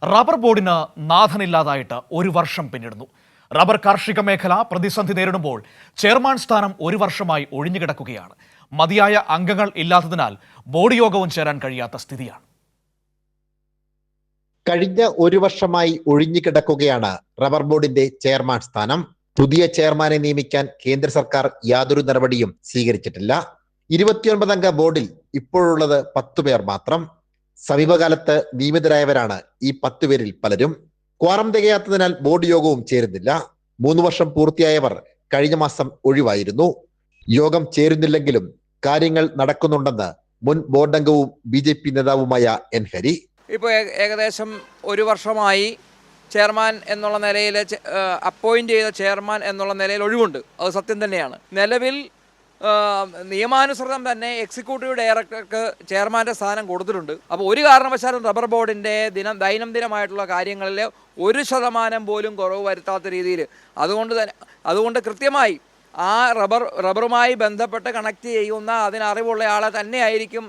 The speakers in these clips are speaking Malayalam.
റബ്ബർ ബോർഡിന് നാഥനില്ലാതായിട്ട് ഒരു വർഷം പിന്നിടുന്നു. റബ്ബർ കാർഷിക മേഖല പ്രതിസന്ധി നേരിടുമ്പോൾ ചെയർമാൻ സ്ഥാനം ഒരു വർഷമായി ഒഴിഞ്ഞുകിടക്കുകയാണ്. മതിയായ അംഗങ്ങൾ ഇല്ലാത്തതിനാൽ ബോർഡ് യോഗവും ചേരാൻ കഴിയാത്ത സ്ഥിതിയാണ്. കഴിഞ്ഞ ഒരു വർഷമായി ഒഴിഞ്ഞുകിടക്കുകയാണ് റബ്ബർ ബോർഡിന്റെ ചെയർമാൻ സ്ഥാനം. പുതിയ ചെയർമാനെ നിയമിക്കാൻ കേന്ദ്ര സർക്കാർ യാതൊരു നടപടിയും സ്വീകരിച്ചിട്ടില്ല. 29 അംഗ ബോർഡിൽ ഇപ്പോഴുള്ളത് 10 പേർ മാത്രം. സമീപകാലത്ത് നിയമിതരായവരാണ് ഈ 10 പേരിൽ പലരും. ക്വാറം തികയാത്തതിനാൽ ബോർഡ് യോഗവും ചേരുന്നില്ല. 3 വർഷം പൂർത്തിയായവർ കഴിഞ്ഞ മാസം ഒഴിവായിരുന്നു. യോഗം ചേരുന്നില്ലെങ്കിലും കാര്യങ്ങൾ നടക്കുന്നുണ്ടെന്ന് മുൻ ബോർഡ് അംഗവും BJP നേതാവുമായ എൻ ഹരി. ഇപ്പോൾ ഏകദേശം ഒരു വർഷമായി ചെയർമാൻ എന്നുള്ള നിലയിൽ അപ്പോയിൻ്റ് ചെയ്ത ചെയർമാൻ എന്നുള്ള നിലയിൽ ഒഴിവുണ്ട്. അത് സത്യം തന്നെയാണ്. നിലവിൽ നിയമാനുസൃതം തന്നെ എക്സിക്യൂട്ടീവ് ഡയറക്ടർക്ക് ചെയർമാൻ്റെ സ്ഥാനം കൊടുത്തിട്ടുണ്ട്. അപ്പോൾ ഒരു കാരണവശാലും റബ്ബർ ബോർഡിൻ്റെ ദൈനംദിനമായിട്ടുള്ള കാര്യങ്ങളിൽ 1% പോലും കുറവ് വരുത്താത്ത രീതിയിൽ അതുകൊണ്ട് കൃത്യമായി ആ റബ്ബറുമായി ബന്ധപ്പെട്ട് കണക്ട് ചെയ്യുന്ന അതിനറിവുള്ള ആളെ തന്നെയായിരിക്കും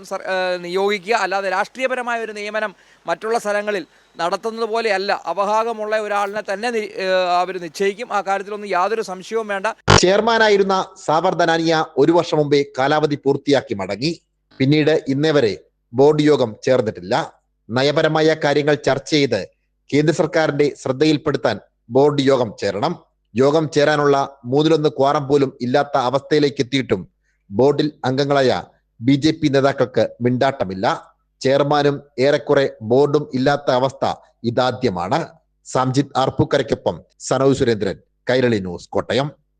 നിയോഗിക്കുക. അല്ലാതെ രാഷ്ട്രീയപരമായ ഒരു നിയമനം മറ്റുള്ള സ്ഥലങ്ങളിൽ നടത്തുന്നത് പോലെയല്ല. അവഭാഗമുള്ള ഒരാളിനെ തന്നെ അവർ നിശ്ചയിക്കും. ആ കാര്യത്തിലൊന്നും യാതൊരു സംശയവും വേണ്ട. ചെയർമാനായിരുന്ന സാബർ ധനാനിയ ഒരു വർഷം മുമ്പേ കാലാവധി പൂർത്തിയാക്കി മടങ്ങി. പിന്നീട് ഇന്നേ വരെ ബോർഡ് യോഗം ചേർന്നിട്ടില്ല. നയപരമായ കാര്യങ്ങൾ ചർച്ച ചെയ്ത് കേന്ദ്ര സർക്കാരിന്റെ ശ്രദ്ധയിൽപ്പെടുത്താൻ ബോർഡ് യോഗം ചേരണം. യോഗം ചേരാനുള്ള 1/3 ക്വാറം പോലും ഇല്ലാത്ത അവസ്ഥയിലേക്ക് എത്തിയിട്ടും ബോർഡിൽ അംഗങ്ങളായ BJP നേതാക്കൾക്ക് മിണ്ടാട്ടമില്ല. ചെയർമാനും ഏറെക്കുറെ ബോർഡും ഇല്ലാത്ത അവസ്ഥ ഇതാദ്യമാണ്. സാംജിത് ആർപ്പൂക്കരയ്ക്കൊപ്പം സനോജ് സുരേന്ദ്രൻ, കൈരളി ന്യൂസ്, കോട്ടയം.